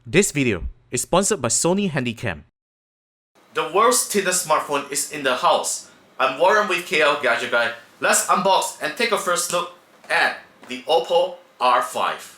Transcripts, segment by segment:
This video is sponsored by Sony Handycam. The world's thinnest smartphone is in the house. I'm Warren with KLGadgetGuy. Let's unbox and take a first look at the Oppo R5.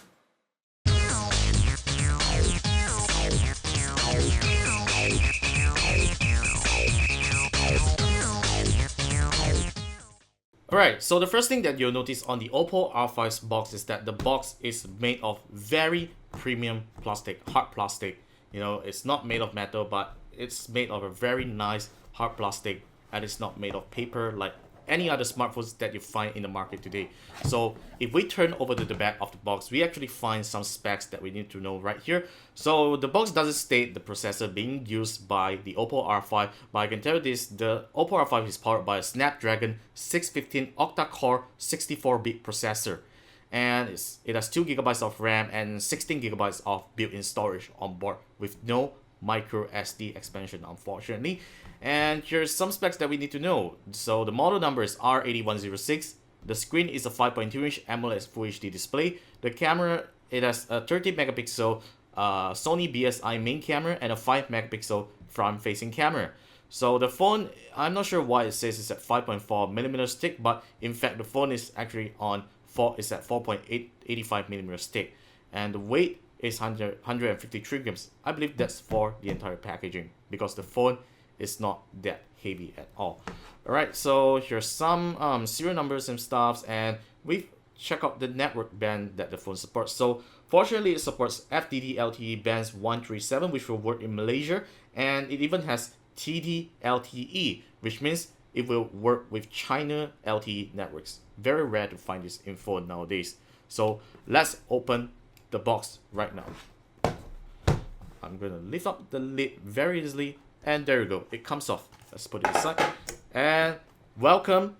Alright, so the first thing that you'll notice on the Oppo R5's box is that the box is made of very premium plastic, hard plastic. You know, it's not made of metal, but it's made of a very nice hard plastic, and it's not made of paper like any other smartphones that you find in the market today. So if we turn over to the back of the box, we actually find some specs that we need to know right here. So the box doesn't state the processor being used by the Oppo R5, but I can tell you this: the Oppo R5 is powered by a Snapdragon 615 Octa-Core 64-bit processor, and it has 2 GB of RAM and 16 GB of built-in storage on board with no micro SD expansion, unfortunately. And here's some specs that we need to know. So the model number is R8106. The screen is a 5.2-inch AMOLED Full HD display. The camera, it has a 30 megapixel Sony BSI main camera and a 5 megapixel front-facing camera. So the phone, I'm not sure why it says it's at 5.4 millimeters thick, but in fact the phone is actually at 4.85 millimeters thick, and the weight is 153 grams. I believe that's for the entire packaging because the phone is not that heavy at all. Alright, so here's some serial numbers and stuff, and we check out the network band that the phone supports. So fortunately, it supports FDD LTE bands 137, which will work in Malaysia, and it even has TD LTE, which means it will work with China LTE networks. Very rare to find this in phone nowadays. So let's open the box right now. I'm gonna lift up the lid very easily, and there you go, it comes off. Let's put it aside, and welcome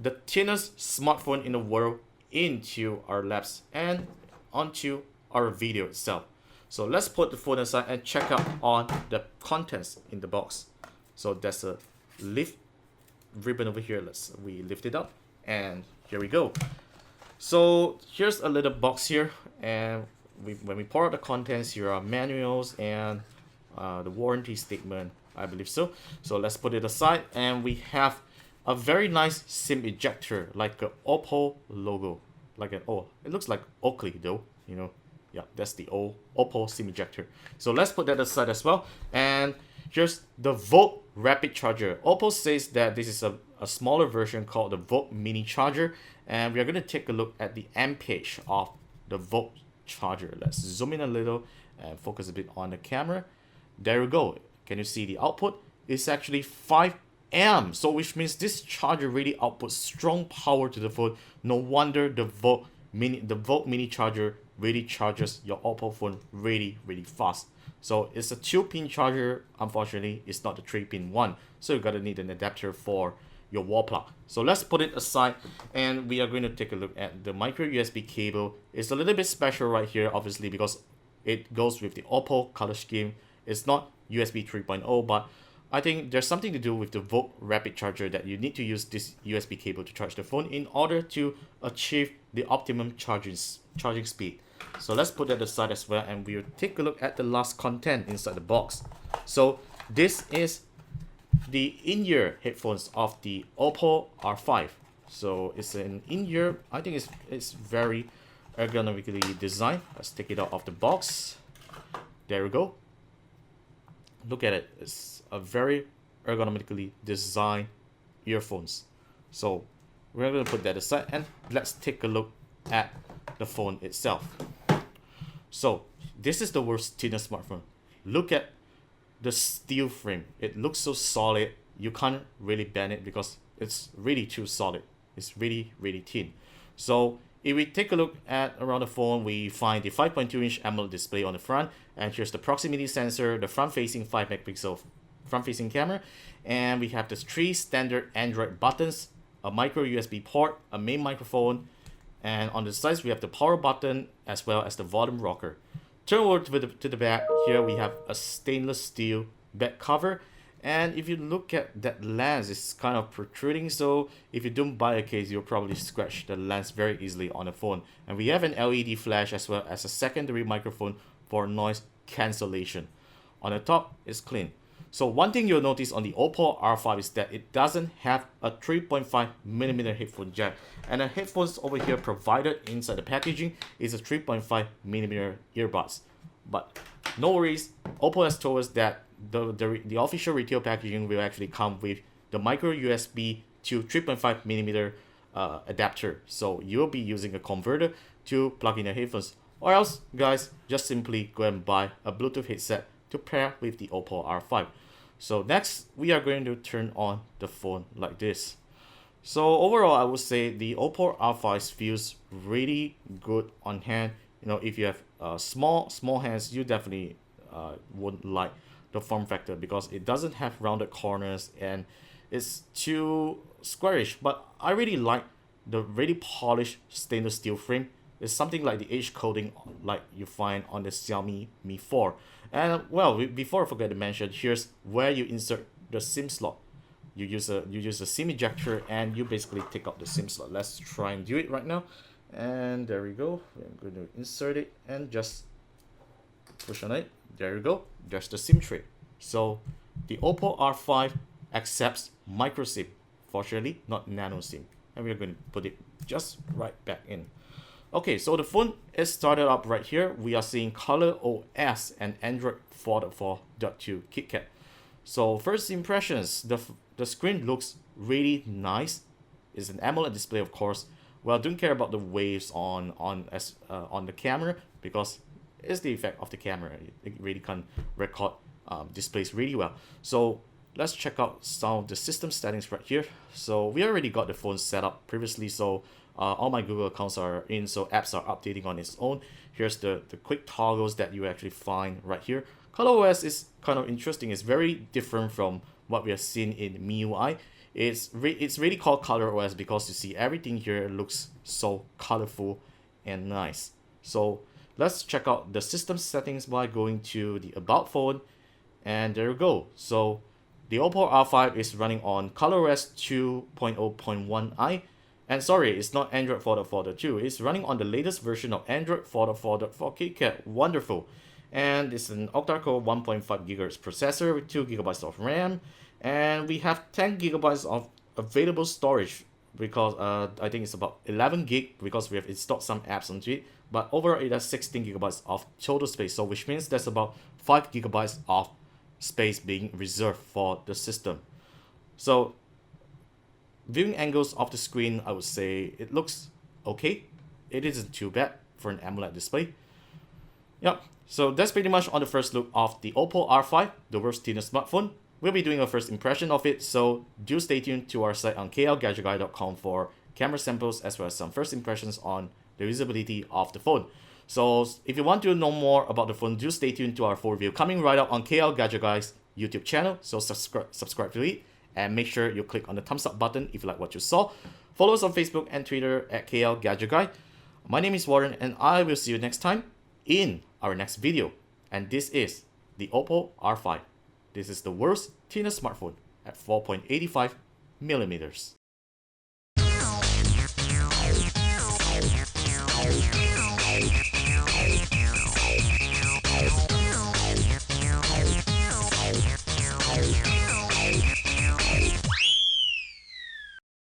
the thinnest smartphone in the world into our laps and onto our video itself. So let's put the phone aside and check out on the contents in the box. So there's a lift ribbon over here. We lift it up, and here we go. So here's a little box here, and when we pour out the contents, here are manuals and the warranty statement, I believe so. So let's put it aside, and we have a very nice SIM ejector, like a Oppo logo, it looks like Oakley though, you know. Yeah, that's the old Oppo SIM ejector. So let's put that aside as well. And here's the Volt Rapid Charger. Oppo says that this is a smaller version called the Volt Mini Charger, and we are going to take a look at the ampage of the Volt Charger. Let's zoom in a little and focus a bit on the camera. There we go. Can you see the output? It's actually 5 amps, so which means this charger really outputs strong power to the phone. No wonder the Volt Mini Charger really charges your Oppo phone really fast. So it's a 2-pin charger. Unfortunately, it's not the 3-pin one, so you gotta need an adapter for your wall plug. So let's put it aside, and we are going to take a look at the micro USB cable. It's a little bit special right here, obviously, because it goes with the Oppo color scheme. It's not USB 3.0, but I think there's something to do with the Volt Rapid Charger that you need to use this USB cable to charge the phone in order to achieve the optimum charging speed. So let's put that aside as well, and we'll take a look at the last content inside the box. So this is the in-ear headphones of the Oppo R5. So it's an in-ear. I think it's very ergonomically designed. Let's take it out of the box. There we go. Look at it. It's a very ergonomically designed earphones. So we're going to put that aside, and let's take a look at the phone itself. So this is the world's thinnest smartphone. Look at the steel frame. It looks so solid. You can't really bend it because it's really too solid. It's really thin. So if we take a look at around the phone, we find the 5.2-inch AMOLED display on the front, and here's the proximity sensor, the front-facing 5 megapixel front-facing camera, and we have the 3 standard Android buttons, a micro USB port, a main microphone, and on the sides we have the power button as well as the volume rocker. Turn over to the back. Here we have a stainless steel back cover, and if you look at that lens, it's kind of protruding, so if you don't buy a case, you'll probably scratch the lens very easily on the phone. And we have an LED flash as well as a secondary microphone for noise cancellation. On the top, it's clean. So one thing you'll notice on the Oppo R5 is that it doesn't have a 3.5mm headphone jack. And the headphones over here provided inside the packaging is a 3.5mm earbuds. But no worries, Oppo has told us that the official retail packaging will actually come with the micro USB to 3.5mm adapter. So you'll be using a converter to plug in your headphones. Or else, guys, just simply go and buy a Bluetooth headset to pair with the Oppo R5. So next, we are going to turn on the phone like this. So overall, I would say the Oppo R5 feels really good on hand. You know, if you have small hands, you definitely wouldn't like the form factor because it doesn't have rounded corners and it's too squarish. But I really like the really polished stainless steel frame. It's something like the edge coating like you find on the Xiaomi Mi 4. And well, before I forget to mention, here's where you insert the SIM slot. You use a SIM ejector and you basically take out the SIM slot. Let's try and do it right now. And there we go. I'm going to insert it and just push on it. There you go. There's the SIM tray. So the Oppo R5 accepts micro SIM, fortunately not nano SIM. And we're going to put it just right back in. Okay, so the phone is started up right here. We are seeing ColorOS and Android 4.4.2 KitKat. So first impressions, the screen looks really nice. It's an AMOLED display, of course. Well, don't care about the waves on the camera because it's the effect of the camera. It really can record displays really well. So let's check out some of the system settings right here. So we already got the phone set up previously, so all my Google accounts are in, so apps are updating on its own. Here's the quick toggles that you actually find right here. ColorOS is kind of interesting. It's very different from what we have seen in MIUI. It's really called ColorOS because you see everything here looks so colorful and nice. So let's check out the system settings by going to the About phone, and there you go. So the Oppo R5 is running on ColorOS 2.0.1i. And sorry, it's not Android 4.4.2. It's running on the latest version of Android 4.4.4 KitKat. Wonderful. And it's an Octa-Core 1.5 GHz processor with 2 GB of RAM. And we have 10 GB of available storage because I think it's about 11 gig because we have installed some apps onto it. But overall, it has 16 GB of total space. So which means there's about 5 GB of space being reserved for the system. So viewing angles of the screen, I would say it looks okay. It isn't too bad for an AMOLED display. Yep, so that's pretty much on the first look of the Oppo R5, the world's thinnest smartphone. We'll be doing a first impression of it, so do stay tuned to our site on KLGadgetGuy.com for camera samples as well as some first impressions on the usability of the phone. So if you want to know more about the phone, do stay tuned to our full review coming right up on KLGadgetGuy's YouTube channel, so subscribe to it. And make sure you click on the thumbs up button if you like what you saw. Follow us on Facebook and Twitter at KLGadgetGuy. My name is Warren and I will see you next time in our next video. And this is the Oppo R5. This is the world's thinnest smartphone at 4.85mm.